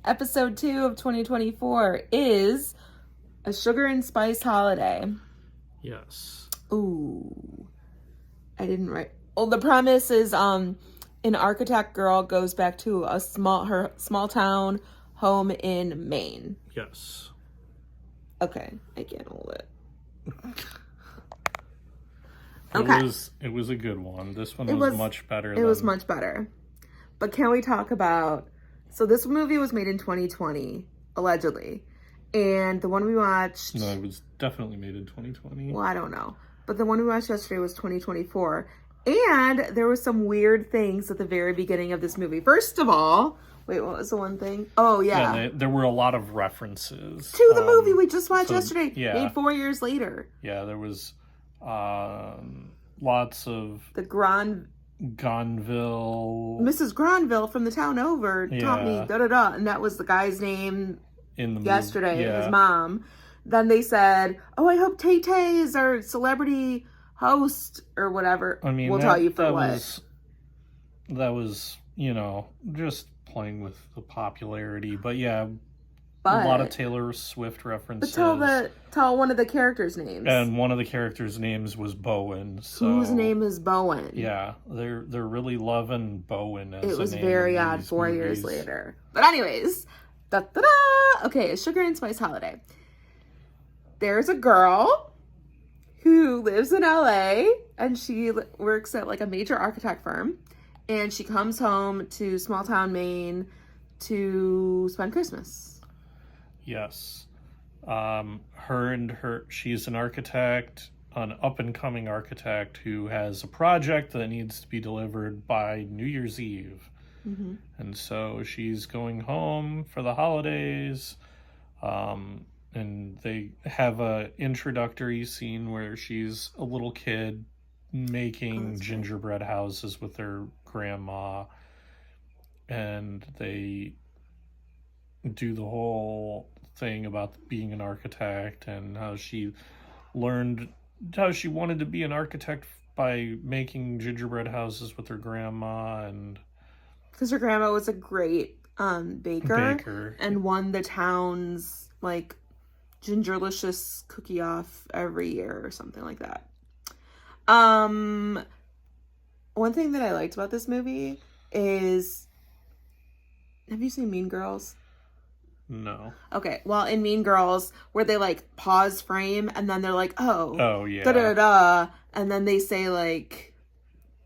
Episode 2 of 2024 is a sugar and spice holiday. Yes. Ooh. I didn't write. Well, the premise is an architect girl goes back to her small town home in Maine. Yes. Okay, I can't hold it. It was a good one. This one was much better. It was much better. But can we talk about... So this movie was made in 2020, allegedly. And the one we watched... No, it was definitely made in 2020. Well, I don't know. But the one we watched yesterday was 2024. And there were some weird things at the very beginning of this movie. First of all... Wait, what was the one thing? Oh, yeah. There were a lot of references. To the movie we just watched yesterday. Yeah. Made 4 years later. Yeah, there was lots of... The Granville... Mrs. Granville from the town over taught me da-da-da. And that was the guy's name in the yesterday, his mom. Then they said, oh, I hope Tay-Tay is our celebrity host or whatever. I mean, we'll tell you for what. That was, just playing with the popularity. But yeah, a lot of Taylor Swift references. But tell one of the characters' names. And one of the characters' names was Bowen. So, whose name is Bowen? Yeah, they're really loving Bowen as a name. It was very odd 4 years later. But anyways, da-da-da! Okay, a sugar and spice holiday. There's a girl who lives in LA and she works at like a major architect firm. And she comes home to small town Maine to spend Christmas. Yes. She's an architect, an up-and-coming architect who has a project that needs to be delivered by New Year's Eve. Mm-hmm. And so she's going home for the holidays. And they have a introductory scene where she's a little kid making gingerbread houses with her grandma, and they do the whole thing about being an architect and how she wanted to be an architect by making gingerbread houses with her grandma, and because her grandma was a great baker and won the town's like Gingerlicious cookie off every year or something like that. One thing that I liked about this movie is, have you seen Mean Girls? No. Okay, well, in Mean Girls, where they like pause frame and then they're like, oh yeah, da-da-da, and then they say like,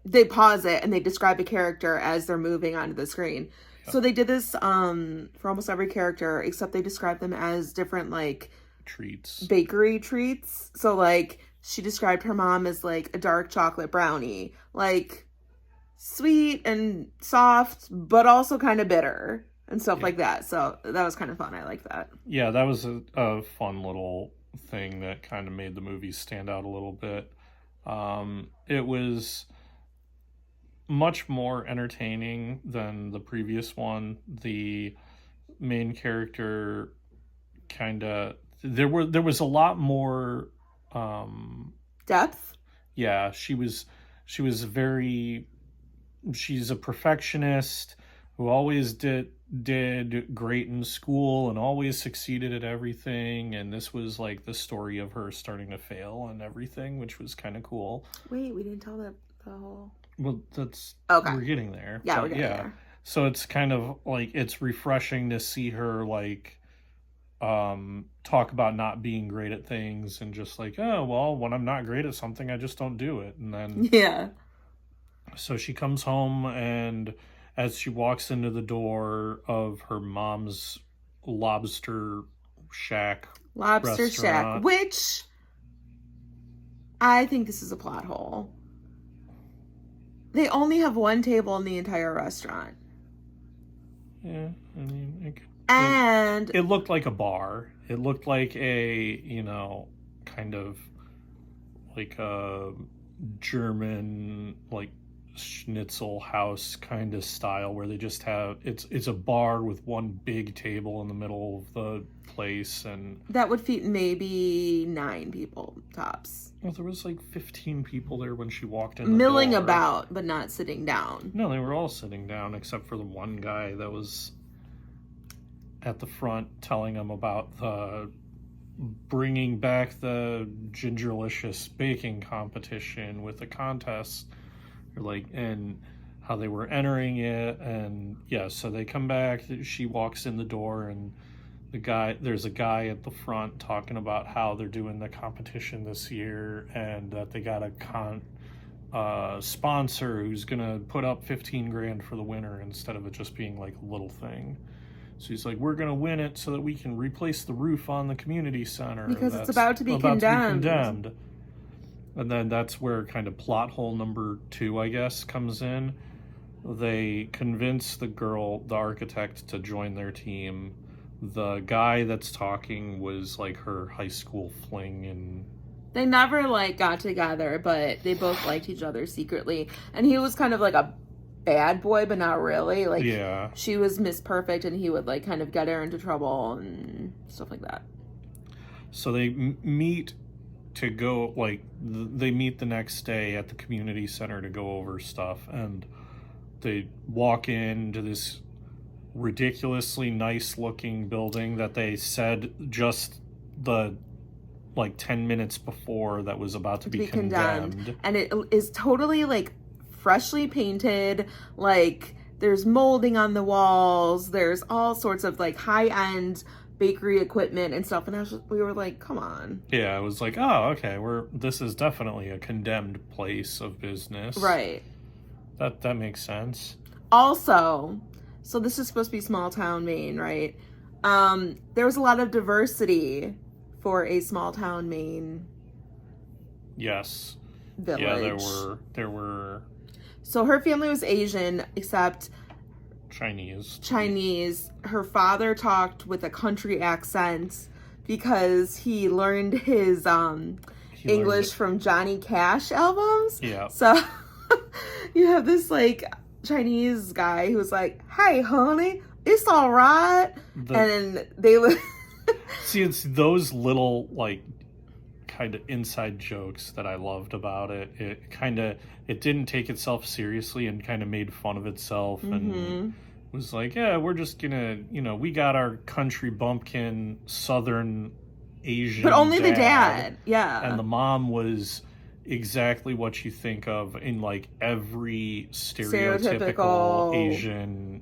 they pause it and they describe a character as they're moving onto the screen. Yeah. So they did this for almost every character, except they described them as different like treats, bakery treats. So like, she described her mom as like a dark chocolate brownie, like sweet and soft, but also kind of bitter and stuff like that. So that was kind of fun. I like that. Yeah, that was a fun little thing that kind of made the movie stand out a little bit. It was much more entertaining than the previous one. The main character there was a lot more depth. Yeah, she's a perfectionist who always did great in school and always succeeded at everything, and this was like the story of her starting to fail and everything, which was kind of cool. Wait, we didn't tell the whole... Well, that's... Okay. We're getting there. Yeah, we're getting there. So it's kind of like, it's refreshing to see her like talk about not being great at things and just like, oh, well, when I'm not great at something, I just don't do it. And then... Yeah. So she comes home, and as she walks into the door of her mom's lobster shack, which I think this is a plot hole. They only have one table in the entire restaurant. Yeah, I mean, it looked like a bar. It looked like a, kind of like a German, like, schnitzel house kind of style where they just have it's a bar with one big table in the middle of the place, and that would fit maybe 9 people tops. Well, there was like 15 people there when she walked in the milling door. about but not sitting down. No, they were all sitting down except for the one guy that was at the front telling them about the bringing back the Gingerlicious baking competition with the contest, and how they were entering it. And yeah, so they come back, she walks in the door, and there's a guy at the front talking about how they're doing the competition this year, and that they got a sponsor who's gonna put up 15 grand for the winner instead of it just being like a little thing. So he's like, we're gonna win it so that we can replace the roof on the community center because it's about to be condemned. And then that's where kind of plot hole number 2, I guess, comes in. They convince the architect, to join their team. The guy that's talking was like her high school fling, and they never like got together, but they both liked each other secretly. And he was kind of like a bad boy, but not really. Like, yeah, she was Miss Perfect, and he would like kind of get her into trouble and stuff like that. So they meet to go, they meet the next day at the community center to go over stuff, and they walk into this ridiculously nice looking building that they said just 10 minutes before that was about to be condemned. And it is totally like freshly painted, like there's molding on the walls, there's all sorts of like high-end bakery equipment and stuff, and we were like, come on. Yeah, it was like, oh, okay, this is definitely a condemned place of business. Right. That makes sense. Also, so this is supposed to be small town Maine, right? There was a lot of diversity for a small town Maine. Yes. Village. Yeah, there were. So her family was Asian, except Chinese. Her father talked with a country accent because he learned his English from Johnny Cash albums. Yeah. So you have this like Chinese guy who's like, "Hey, honey, it's all right," and they see, it's those little like kind of inside jokes that I loved about it. It didn't take itself seriously and kind of made fun of itself, and was like, yeah, we're just gonna, we got our country bumpkin Southern Asian, but only the dad, yeah, and the mom was exactly what you think of in like every stereotypical Asian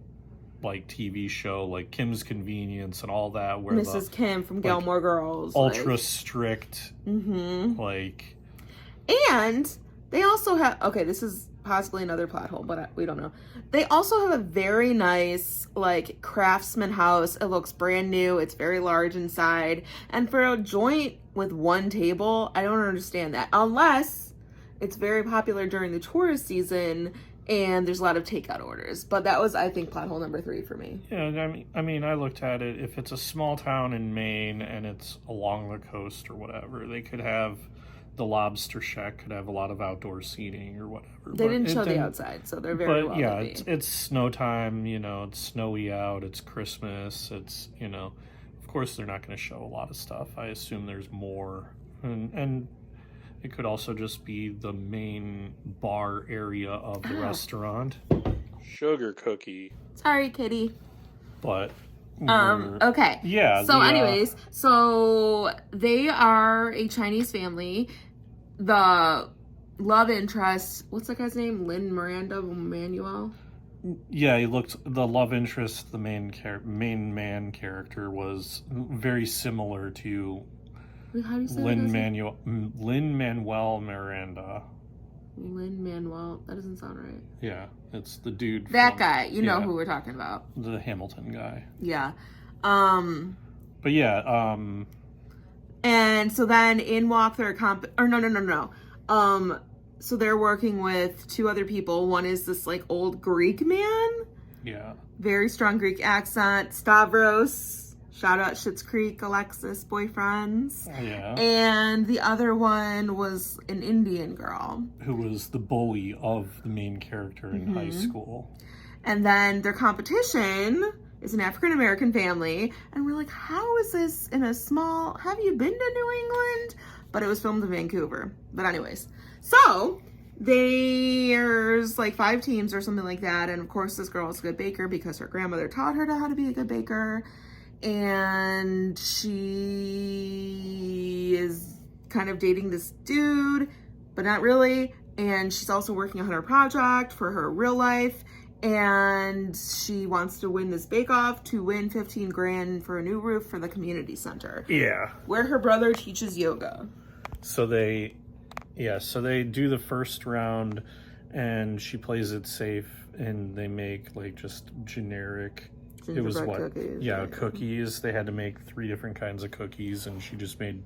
like TV show, like Kim's Convenience and all that, where Mrs. Kim from Gilmore Girls, ultra strict, like. And they also have, okay, this is possibly another plot hole, but we don't know. They also have a very nice like craftsman house. It looks brand new. It's very large inside, and for a joint with one table, I don't understand that, unless it's very popular during the tourist season and there's a lot of takeout orders. But that was, I think, plot hole number 3 for me. Yeah, I mean, I looked at it. If it's a small town in Maine and it's along the coast or whatever, they could have the Lobster Shack could have a lot of outdoor seating or whatever. They didn't show the outside, so they're very well. Yeah, it's snow time. It's snowy out. It's Christmas. It's of course they're not going to show a lot of stuff. I assume there's more, and it could also just be the main bar area of the restaurant. Sugar cookie. Sorry, kitty. But okay. Yeah. So anyways, so they are a Chinese family. The love interest, what's that guy's name? Lin-Manuel Manuel? Yeah, the love interest, the main man character was very similar to how do you say Lin-Manuel Miranda. Lin-Manuel, that doesn't sound right. Yeah, it's the dude. That guy, you know who we're talking about. The Hamilton guy. Yeah. But yeah, and so then in walk their no. So they're working with 2 other people. One is this like old Greek man. Yeah. Very strong Greek accent. Stavros. Shout out Schitt's Creek, Alexis boyfriends. Yeah. And the other one was an Indian girl. Who was the bully of the main character in high school. And then their competition is an African-American family. And we're like, how is this in a small... Have you been to New England? But it was filmed in Vancouver. But anyways. So, there's like 5 teams or something like that. And of course, this girl is a good baker because her grandmother taught her how to be a good baker. and she is kind of dating this dude, but not really. And she's also working on her project for her real life. And she wants to win this bake-off to win 15 grand for a new roof for the community center. Yeah. Where her brother teaches yoga. So they do the first round, and she plays it safe, and they make like just generic. It was what? Cookies. Yeah, cookies. They had to make 3 different kinds of cookies, and she just made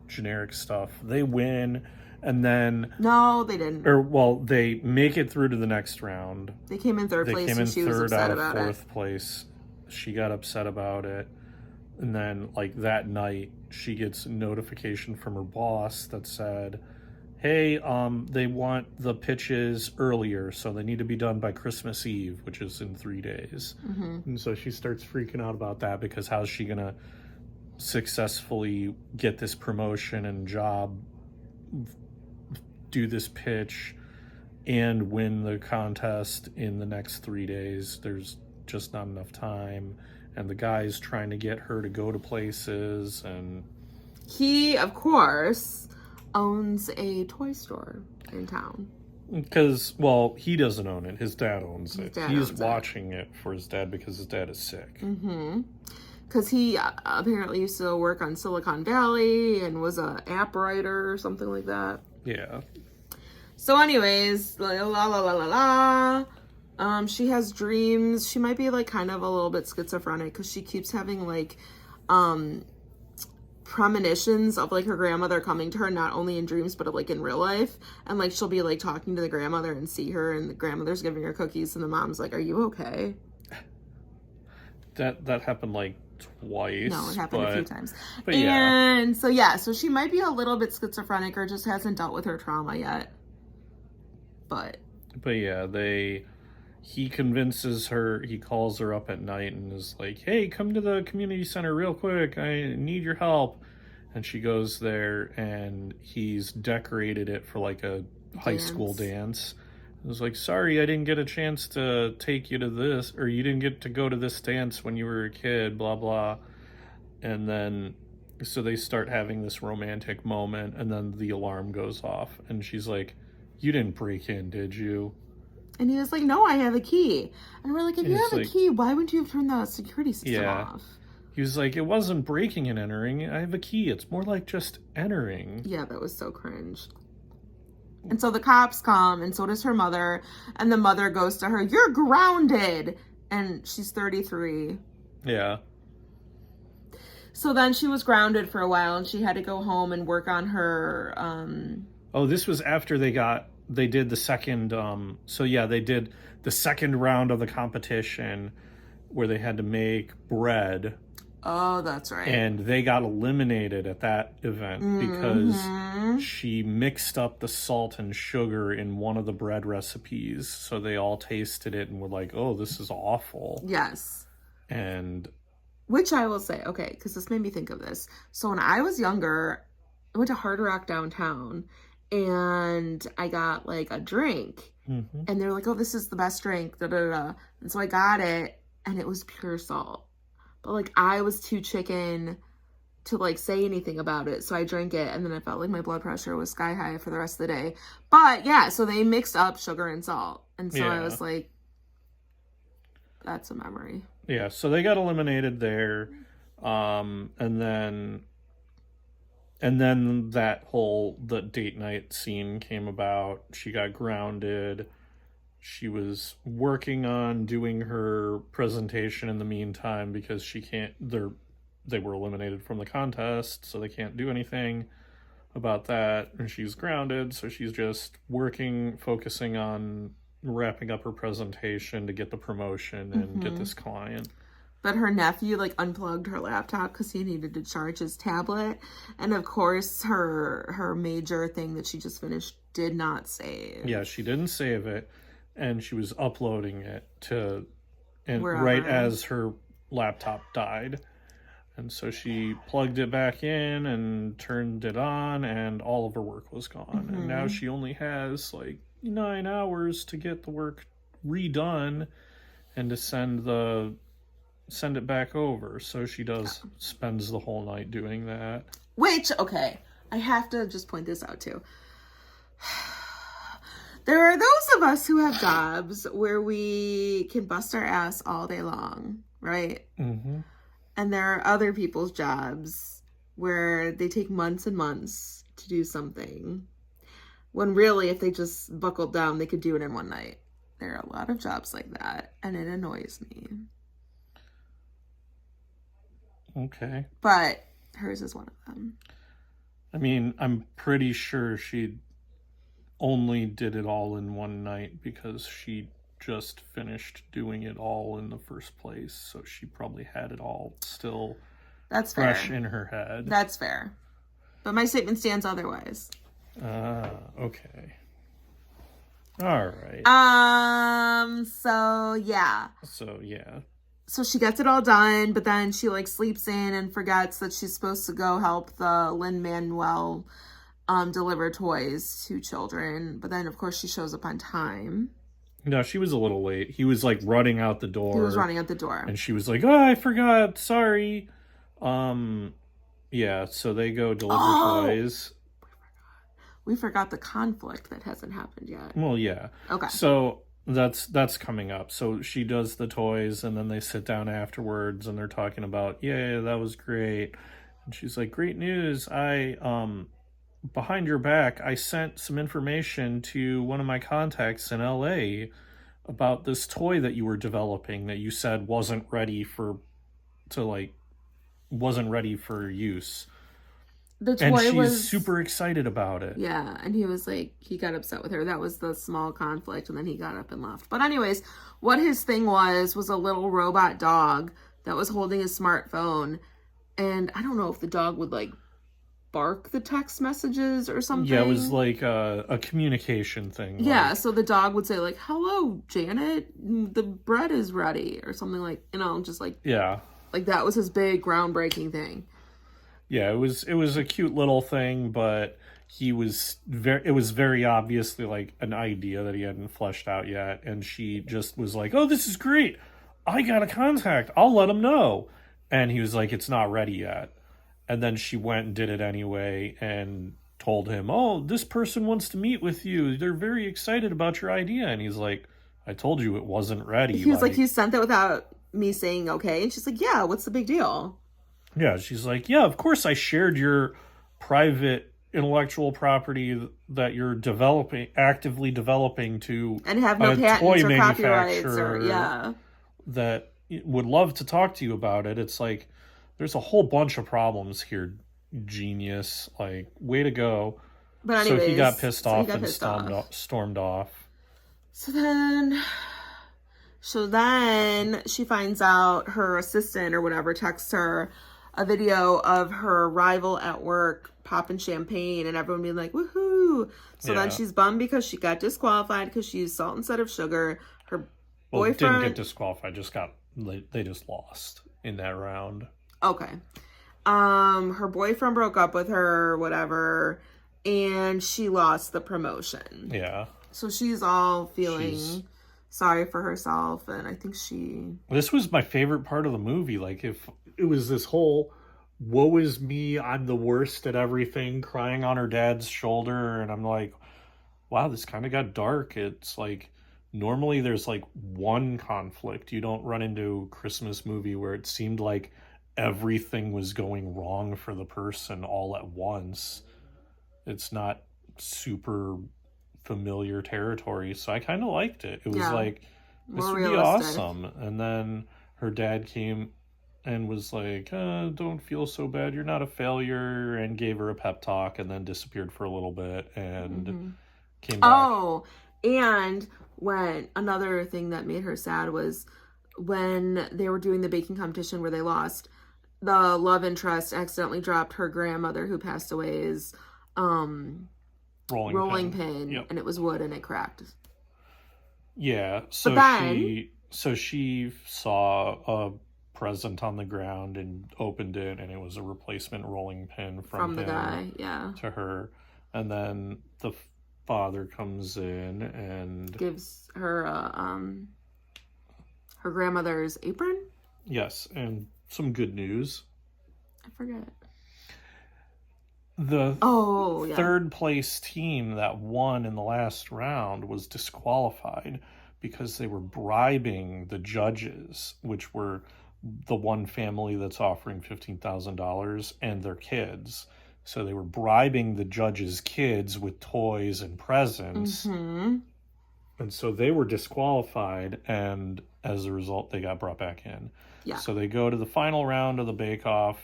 generic stuff. They win. And then... No, they didn't. Or, well, they make it through to the next round. They came in third place, and she was upset about it. They came in third out of 4th place. She got upset about it. And then, like, that night, she gets a notification from her boss that said, hey, they want the pitches earlier, so they need to be done by Christmas Eve, which is in 3 days. Mm-hmm. And so she starts freaking out about that, because how's she going to successfully get this promotion and job, do this pitch, and win the contest in the next 3 days? There's just not enough time, and the guy's trying to get her to go to places, and he, of course, owns a toy store in town. Because, well, he doesn't own it. His dad owns it. He's watching it for his dad because his dad is sick. Mm-hmm. Because he apparently used to work on Silicon Valley and was an app writer or something like that. Yeah. So anyways, la la la la la la. She has dreams. She might be like kind of a little bit schizophrenic, because she keeps having like premonitions of like her grandmother coming to her, not only in dreams but like in real life. And like she'll be like talking to the grandmother and see her, and the grandmother's giving her cookies, and the mom's like, are you okay? That happened like twice. No, it happened a few times. But and so she might be a little bit schizophrenic, or just hasn't dealt with her trauma yet. But yeah, he convinces her, he calls her up at night and is like, hey, come to the community center real quick, I need your help. And she goes there, and he's decorated it for like a high school dance. It was like, sorry, I didn't get a chance to take you to this, or you didn't get to go to this dance when you were a kid, blah, blah. And then, so they start having this romantic moment, and then the alarm goes off, and she's like, you didn't break in, did you? And he was like, no, I have a key. And we're like, if you have a key, why wouldn't you have turned the security system off? He was like, it wasn't breaking and entering, I have a key, it's more like just entering. Yeah, that was so cringe. And so the cops come, and so does her mother, and the mother goes to her, you're grounded, and she's 33. Yeah. So then she was grounded for a while, and she had to go home and work on her, Oh, this was after they did the second, they did the second round of the competition, where they had to make bread. Oh, that's right. And they got eliminated at that event because she mixed up the salt and sugar in one of the bread recipes. So they all tasted it and were like, oh, this is awful. Yes. And which I will say, okay, because this made me think of this. So when I was younger, I went to Hard Rock downtown, and I got like a drink. Mm-hmm. And they're like, oh, this is the best drink, da da da. And so I got it, and it was pure salt. But, like, I was too chicken to, like, say anything about it. So I drank it, and then I felt like my blood pressure was sky high for the rest of the day. But, yeah, so they mixed up sugar and salt. And so I was like, that's a memory. Yeah, so they got eliminated there. And then the date night scene came about. She got grounded. She was working on doing her presentation in the meantime, because they were eliminated from the contest, so they can't do anything about that. And she's grounded, so she's just focusing on wrapping up her presentation to get the promotion and get this client. But her nephew, like, unplugged her laptop because he needed to charge his tablet. And, of course, her major thing that she just finished did not save. Yeah, she didn't save it. And she was uploading it right as her laptop died. And so she plugged it back in and turned it on, and all of her work was gone. Mm-hmm. And now she only has like 9 hours to get the work redone and to send the send it back over. So she spends the whole night doing that. Which, okay, I have to just point this out too. There are those of us who have jobs where we can bust our ass all day long, right? Mm-hmm. And there are other people's jobs where they take months and months to do something. When really, if they just buckled down, they could do it in one night. There are a lot of jobs like that, and it annoys me. Okay. But hers is one of them. I mean, I'm pretty sure she only did it all in one night because she just finished doing it all in the first place. So she probably had it all still fresh in her head. That's fair. But my statement stands otherwise. Okay. All right. So yeah. So she gets it all done, but then she like sleeps in and forgets that she's supposed to go help the Lin-Manuel deliver toys to children. But then of course she shows up on time. No, she was a little late. He was like running out the door. And she was like, "Oh, I forgot. Sorry." Yeah, so they go deliver toys. We forgot the conflict that hasn't happened yet. Well, yeah. Okay. So that's coming up. So she does the toys and then they sit down afterwards and they're talking about, yeah, that was great. And she's like, "Great news. Behind your back, I sent some information to one of my contacts in LA about this toy that you were developing that you said wasn't ready for use." The toy and she's was super excited about it. Yeah, and he was like, he got upset with her. That was the small conflict, and then he got up and left. But anyways, what his thing was a little robot dog that was holding a smartphone. And I don't know if the dog would like bark the text messages or something. Yeah, it was like a communication thing. Yeah, so the dog would say like, "Hello, Janet, the bread is ready," or something like, just like, yeah, like that was his big groundbreaking thing. Yeah, it was a cute little thing, but it was very obviously like an idea that he hadn't fleshed out yet, and she just was like, "Oh, this is great. I got a contact. I'll let him know." And he was like, "It's not ready yet." And then she went and did it anyway and told him, "Oh, this person wants to meet with you. They're very excited about your idea." And he's like, "I told you it wasn't ready." He was like, "You sent that without me saying okay?" And she's like, "Yeah, what's the big deal?" Yeah, she's like, "Yeah, of course I shared your private intellectual property that you're actively developing to and have no patents toy or manufacturer that would love to talk to you about it." It's like, there's a whole bunch of problems here, genius. Like, way to go. But anyways, so he got pissed off and stormed off. So then she finds out her assistant or whatever texts her a video of her rival at work popping champagne and everyone being like, "Woohoo!" So then she's bummed because she got disqualified because she used salt instead of sugar. Her boyfriend didn't get disqualified, they just lost in that round. Okay. Her boyfriend broke up with her, whatever, and she lost the promotion. Yeah. So she's all feeling sorry for herself, and I think this was my favorite part of the movie. Like, if it was this whole woe is me, I'm the worst at everything, crying on her dad's shoulder, and I'm like, wow, this kind of got dark. It's like, normally there's like one conflict. You don't run into a Christmas movie where it seemed like everything was going wrong for the person all at once. It's not super familiar territory, so I kind of liked it. It was like, this would be awesome. And then her dad came and was like, "Don't feel so bad, you're not a failure," and gave her a pep talk, and then disappeared for a little bit and came back. And when another thing that made her sad was when they were doing the baking competition where they lost, the love interest accidentally dropped her grandmother who passed away's rolling pin. Yep. And it was wood and it cracked. Yeah, so she saw a present on the ground and opened it, and it was a replacement rolling pin from the guy, to her. And then the father comes in and gives her her grandmother's apron. Yes, and some good news. I forget. The yeah. third place team that won in the last round was disqualified because they were bribing the judges, which were the one family that's offering $15,000 and their kids. So they were bribing the judges' kids with toys and presents. Mm-hmm. And so they were disqualified, and as a result, they got brought back in. Yeah. So they go to the final round of the bake-off.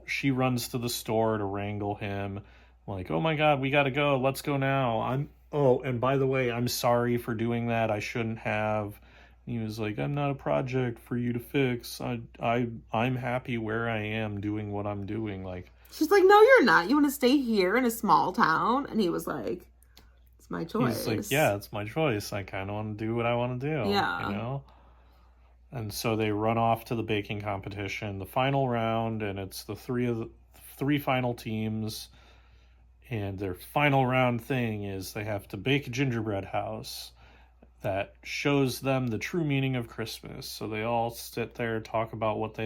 She runs to the store to wrangle him. Like, oh my God, we got to go. Let's go now. And by the way, I'm sorry for doing that. I shouldn't have. He was like, I'm not a project for you to fix. I'm happy where I am doing what I'm doing. Like, she's like, no, you're not. You want to stay here in a small town? And he was like, it's my choice. He's like, yeah, it's my choice. I kind of want to do what I want to do. Yeah. You know? And so they run off to the baking competition, the final round, and it's the three final teams. And their final round thing is they have to bake a gingerbread house that shows them the true meaning of Christmas. So they all sit there and talk about what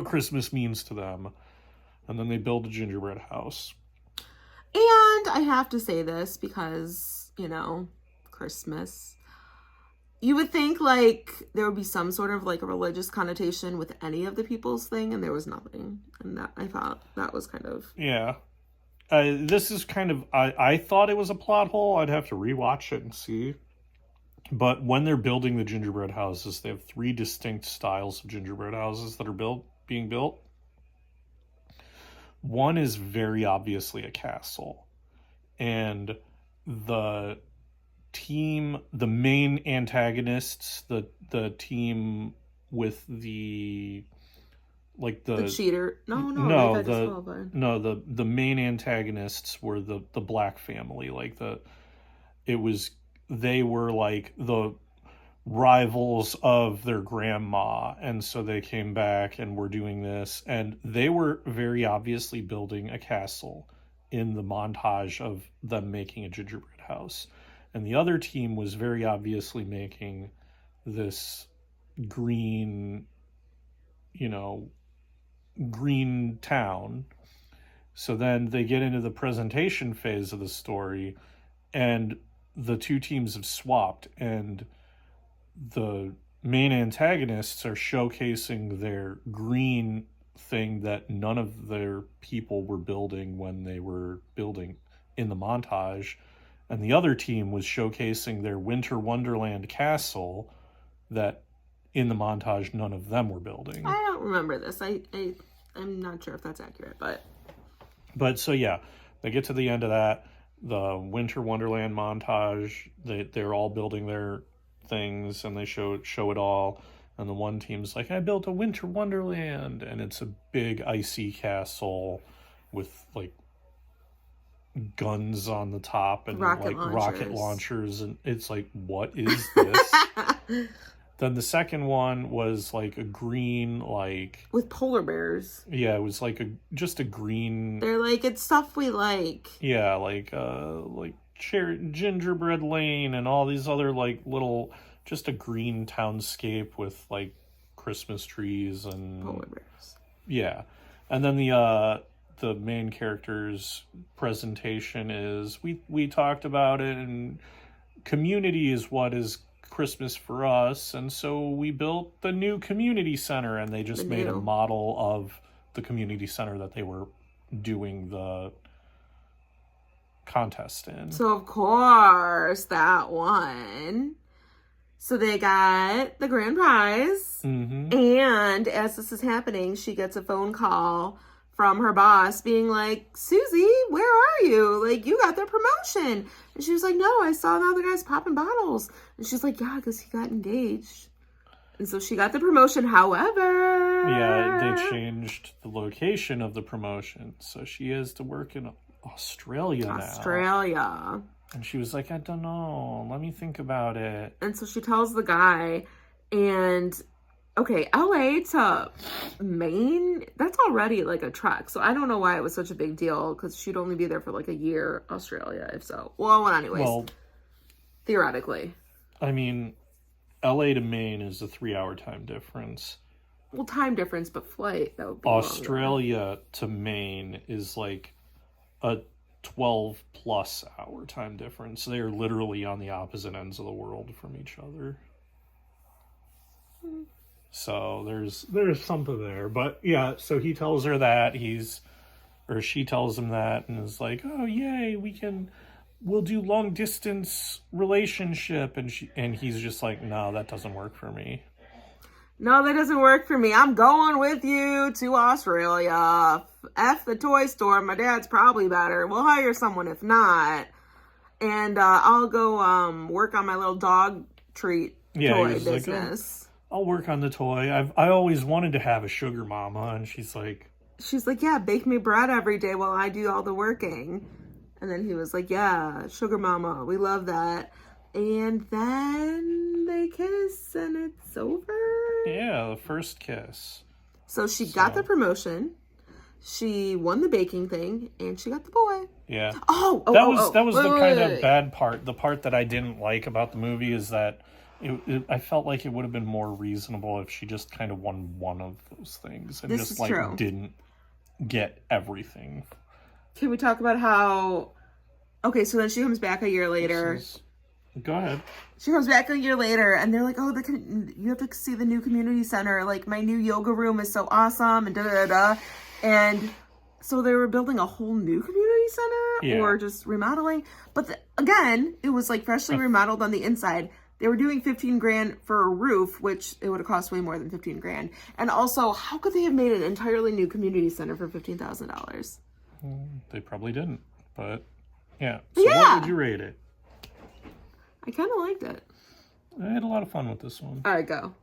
Christmas means to them. And then they build a gingerbread house. And I have to say this because, Christmas. You would think, like, there would be some sort of, like, a religious connotation with any of the people's thing, and there was nothing. And that, I thought that was kind of... Yeah. This is kind of... I thought it was a plot hole. I'd have to rewatch it and see. But when they're building the gingerbread houses, they have 3 distinct styles of gingerbread houses that are being built. One is very obviously a castle. And the main antagonists, the team with the cheater. The main antagonists were the black family. They were like the rivals of their grandma, and so they came back and were doing this, and they were very obviously building a castle in the montage of them making a gingerbread house. And the other team was very obviously making this green town. So then they get into the presentation phase of the story, and the 2 teams have swapped, and the main antagonists are showcasing their green thing that none of their people were building when they were building in the montage. And the other team was showcasing their Winter Wonderland castle that in the montage none of them were building. I don't remember this. I'm not sure if that's accurate, but so yeah, they get to the end of that, the Winter Wonderland montage. They're all building their things, and they show it all. And the one team's like, I built a Winter Wonderland, and it's a big icy castle with like guns on the top and rocket launchers, and it's like, what is this? Then the second one was like a green, like with polar bears. Yeah, it was like just a green. They're like, it's stuff we like. Yeah, like gingerbread lane and all these other like little, just a green townscape with like Christmas trees and polar bears. Yeah, and then the main character's presentation is we talked about it, and community is what is Christmas for us, and so we built the new community center, and they just made a model of the community center that they were doing the contest in. So of course that won. So they got the grand prize. Mm-hmm. And as this is happening, she gets a phone call from her boss being like, Suzy, where are you? Like, you got the promotion. And she was like, no, I saw the other guys popping bottles. And she's like, yeah, because he got engaged. And so she got the promotion. However, yeah, they changed the location of the promotion. So she has to work in Australia now. And she was like, I don't know. Let me think about it. And so she tells the guy, and okay, LA to Maine, that's already like a trek. So I don't know why it was such a big deal, because she'd only be there for like a year, Australia, if so. Well, anyways, theoretically. I mean, LA to Maine is a 3-hour time difference. Well, time difference, but flight, that would be longer. Australia to Maine is like a 12 plus hour time difference. They are literally on the opposite ends of the world from each other. So there's something there. But yeah, so he tells her that she tells him that and is like, oh yay, we'll do long distance relationship, and he's just like, no, that doesn't work for me. No, that doesn't work for me. I'm going with you to Australia. F the toy store. My dad's probably better. We'll hire someone if not. And I'll go work on my little dog treat toy business. Like, I'll work on the toy. I always wanted to have a sugar mama. And she's like, yeah, bake me bread every day while I do all the working. And then he was like, yeah, sugar mama, we love that. And then they kiss and it's over. Yeah, the first kiss. So she got the promotion. She won the baking thing, and she got the boy. Yeah. That was the kind of bad part. The part that I didn't like about the movie is that I felt like it would have been more reasonable if she just kind of won one of those things and just like true. Didn't get everything. Can we talk about how? Okay, so then she comes back a year later. Go ahead. She comes back a year later, and they're like, "Oh, you have to see the new community center. Like, my new yoga room is so awesome." And da da da. And so they were building a whole new community center, or just remodeling. But again, it was like freshly remodeled on the inside. They were doing $15,000 for a roof, which it would have cost way more than $15,000. And also, how could they have made an entirely new community center for $15,000? They probably didn't. But yeah. So what would you rate it? I kind of liked it. I had a lot of fun with this one. All right, go.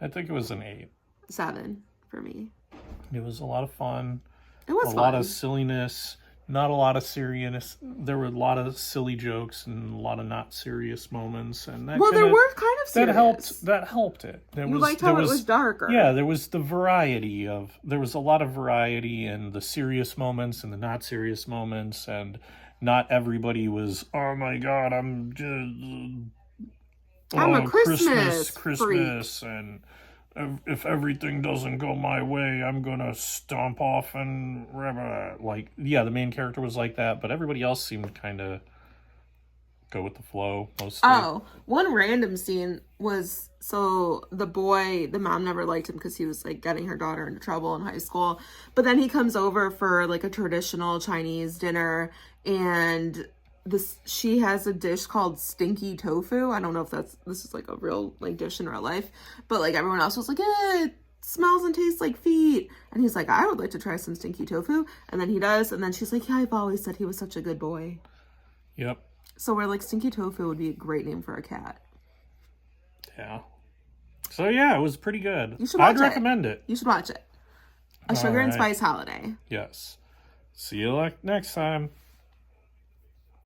I think it was an 8. 7 for me. It was a lot of fun. It was a lot of silliness, not a lot of seriousness. There were a lot of silly jokes and a lot of not serious moments, and that there were kind of serious. That helped it. You liked how it was darker. Yeah, there was a lot of variety in the serious moments and the not serious moments, and not everybody was, oh my god, I'm a Christmas freak. And if everything doesn't go my way, I'm gonna stomp off and like, yeah, the main character was like that, but everybody else seemed kind of go with the flow mostly. Oh, one random scene was, so the mom never liked him because he was like getting her daughter into trouble in high school, but then he comes over for like a traditional Chinese dinner, and she has a dish called stinky tofu. I don't know if this is like a real like dish in real life, but like everyone else was like, it smells and tastes like feet. And he's like, I would like to try some stinky tofu. And then he does. And then she's like, yeah, I've always said he was such a good boy. Yep. So we're like, stinky tofu would be a great name for a cat. Yeah. So yeah, it was pretty good. I'd recommend it. You should watch it. A Sugar and Spice Holiday. Yes. See you next time.